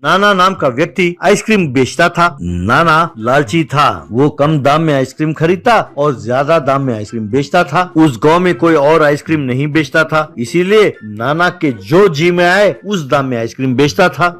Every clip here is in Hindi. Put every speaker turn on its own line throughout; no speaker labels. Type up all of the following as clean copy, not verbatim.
नाना नाम का व्यक्ति आइसक्रीम बेचता था। नाना लालची था, वो कम दाम में आइसक्रीम खरीदता और ज्यादा दाम में आइसक्रीम बेचता था। उस गांव में कोई और आइसक्रीम नहीं बेचता था, इसीलिए नाना के जो जी में आए उस दाम में आइसक्रीम बेचता था।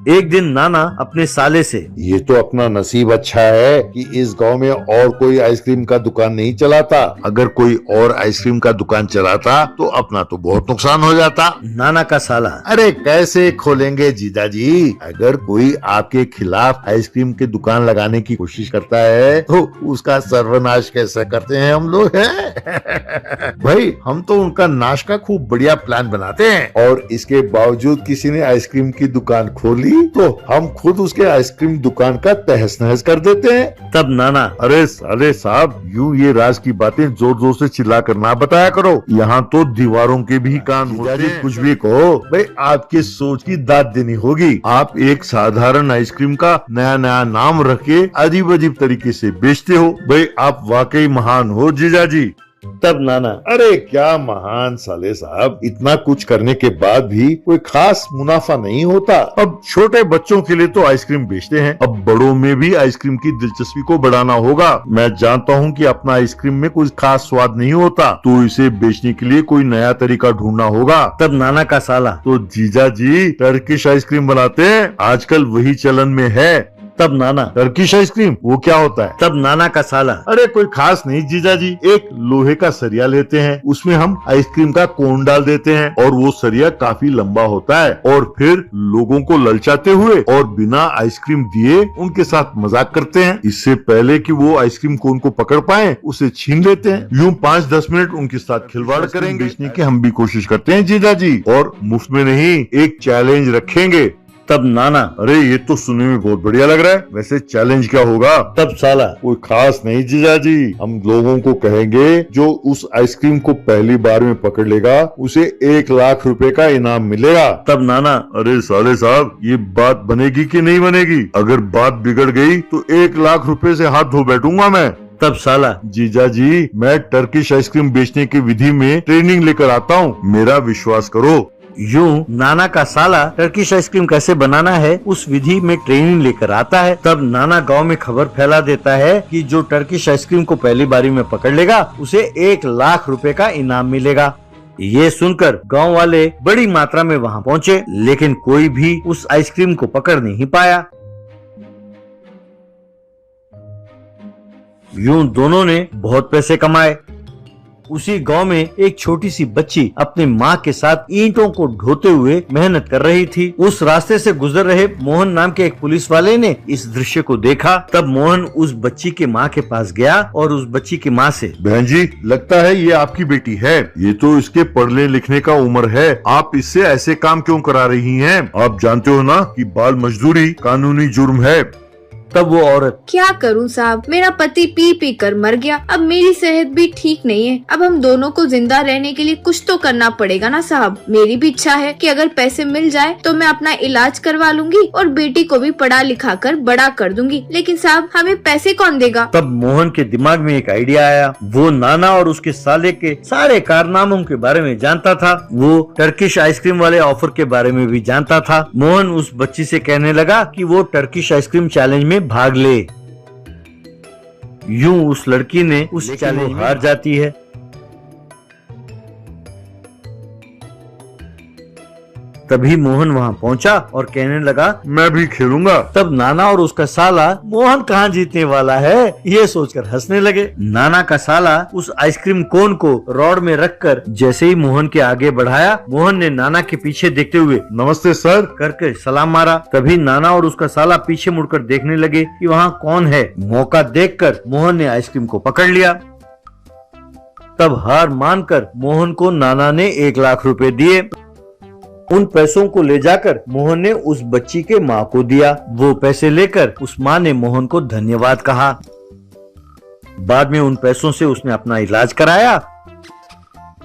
एक दिन नाना अपने साले से,
ये तो अपना नसीब अच्छा है कि इस गांव में और कोई आइसक्रीम का दुकान नहीं चलाता। अगर कोई और आइसक्रीम का दुकान चलाता तो अपना तो बहुत नुकसान हो जाता।
नाना का साला,
अरे कैसे खोलेंगे जीजाजी? अगर कोई आपके खिलाफ आइसक्रीम की दुकान लगाने की कोशिश करता है तो उसका सर्वनाश कैसे करते हैं हम लोग हैं? भाई हम तो उनका नाश का खूब बढ़िया प्लान बनाते हैं, और इसके बावजूद किसी ने आइसक्रीम की दुकान खोली तो हम खुद उसके आइसक्रीम दुकान का तहस नहस कर देते हैं।
तब नाना,
अरे साले साहब, यूं ये राज की बातें जोर जोर से चिल्ला कर ना बताया करो, यहाँ तो दीवारों के भी कान होते हैं। कुछ भी कहो भाई, आपकी सोच की दाद देनी होगी। आप एक साधारण आइसक्रीम का नया नया नाम रख के अजीब अजीब तरीके से बेचते हो। भाई आप वाकई महान हो जीजाजी।
तब नाना,
अरे क्या महान साले साहब, इतना कुछ करने के बाद भी कोई खास मुनाफा नहीं होता। अब छोटे बच्चों के लिए तो आइसक्रीम बेचते हैं, अब बड़ों में भी आइसक्रीम की दिलचस्पी को बढ़ाना होगा। मैं जानता हूँ कि अपना आइसक्रीम में कोई खास स्वाद नहीं होता, तो इसे बेचने के लिए कोई नया तरीका ढूंढना होगा।
तब नाना का साला,
तो जीजा जी टर्किश आइसक्रीम बनाते हैं, आजकल वही चलन में है।
तब नाना,
टर्किश आइसक्रीम वो क्या होता है?
तब नाना का साला,
अरे कोई खास नहीं जीजा जी, एक लोहे का सरिया लेते हैं, उसमें हम आइसक्रीम का कोन डाल देते हैं और वो सरिया काफी लंबा होता है, और फिर लोगों को ललचाते हुए और बिना आइसक्रीम दिए उनके साथ मजाक करते हैं। इससे पहले कि वो आइसक्रीम कोन को पकड़ पाए उसे छीन लेते हैं। यूं 5-10 मिनट उनके साथ खिलवाड़ करेंगे। बेचने की हम भी कोशिश करते हैं जीजा जी, और मुफ्त में नहीं, एक चैलेंज रखेंगे।
तब नाना,
अरे ये तो सुनने में बहुत बढ़िया लग रहा है, वैसे चैलेंज क्या होगा?
तब साला,
कोई खास नहीं जीजा जी, हम लोगों को कहेंगे जो उस आइसक्रीम को पहली बार में पकड़ लेगा उसे 1 लाख रुपए का इनाम मिलेगा।
तब नाना,
अरे साले साहब, ये बात बनेगी कि नहीं बनेगी? अगर बात बिगड़ गई तो 1 लाख रुपए से हाथ धो बैठूंगा मैं।
तब साला,
जीजा जी मैं टर्किश आइसक्रीम बेचने की विधि में ट्रेनिंग लेकर आता हूँ, मेरा विश्वास करो।
यूं नाना का साला टर्किश आइसक्रीम कैसे बनाना है उस विधि में ट्रेनिंग लेकर आता है। तब नाना गांव में खबर फैला देता है कि जो टर्किश आइसक्रीम को पहली बारी में पकड़ लेगा उसे 1 लाख रुपए का इनाम मिलेगा। ये सुनकर गांव वाले बड़ी मात्रा में वहां पहुंचे, लेकिन कोई भी उस आइसक्रीम को पकड़ नहीं पाया। यूं दोनों ने बहुत पैसे कमाए। उसी गांव में एक छोटी सी बच्ची अपनी माँ के साथ ईंटों को ढोते हुए मेहनत कर रही थी। उस रास्ते से गुजर रहे मोहन नाम के एक पुलिस वाले ने इस दृश्य को देखा। तब मोहन उस बच्ची के माँ के पास गया और उस बच्ची की माँ से,
बहन जी लगता है ये आपकी बेटी है, ये तो इसके पढ़ने लिखने का उम्र है, आप इससे ऐसे काम क्यों करा रही हैं? आप जानते हो ना कि बाल मजदूरी कानूनी जुर्म है।
तब वो औरत,
क्या करूं साहब, मेरा पति पी पी कर मर गया, अब मेरी सेहत भी ठीक नहीं है, अब हम दोनों को जिंदा रहने के लिए कुछ तो करना पड़ेगा ना साहब। मेरी भी इच्छा है कि अगर पैसे मिल जाए तो मैं अपना इलाज करवा लूंगी और बेटी को भी पढ़ा लिखा कर बड़ा कर दूंगी, लेकिन साहब हमें पैसे कौन देगा?
तब मोहन के दिमाग में एक आइडिया आया। वो नाना और उसके साले के सारे कारनामों के बारे में जानता था, वो टर्किश आइसक्रीम वाले ऑफर के बारे में भी जानता था। मोहन उस बच्ची से कहने लगा कि वो टर्किश आइसक्रीम चैलेंज में भाग ले। यूं उस लड़की ने उस चैलेंज में हार जाती है। तभी मोहन वहां पहुंचा और कहने लगा, मैं भी खेलूंगा। तब नाना और उसका साला मोहन कहाँ जीतने वाला है ये सोचकर हंसने लगे। नाना का साला उस आइसक्रीम कोन को रॉड में रखकर जैसे ही मोहन के आगे बढ़ाया, मोहन ने नाना के पीछे देखते हुए
नमस्ते सर
करके सलाम मारा। तभी नाना और उसका साला पीछे मुड़कर देखने लगे कि वहाँ कौन है। मौका देखकर मोहन ने आइसक्रीम को पकड़ लिया। तब हार मानकर मोहन को नाना ने 1 लाख रुपए दिए। उन पैसों को ले जाकर मोहन ने उस बच्ची के माँ को दिया। वो पैसे लेकर उस माँ ने मोहन को धन्यवाद कहा। बाद में उन पैसों से उसने अपना इलाज कराया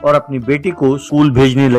और अपनी बेटी को स्कूल भेजने लगी।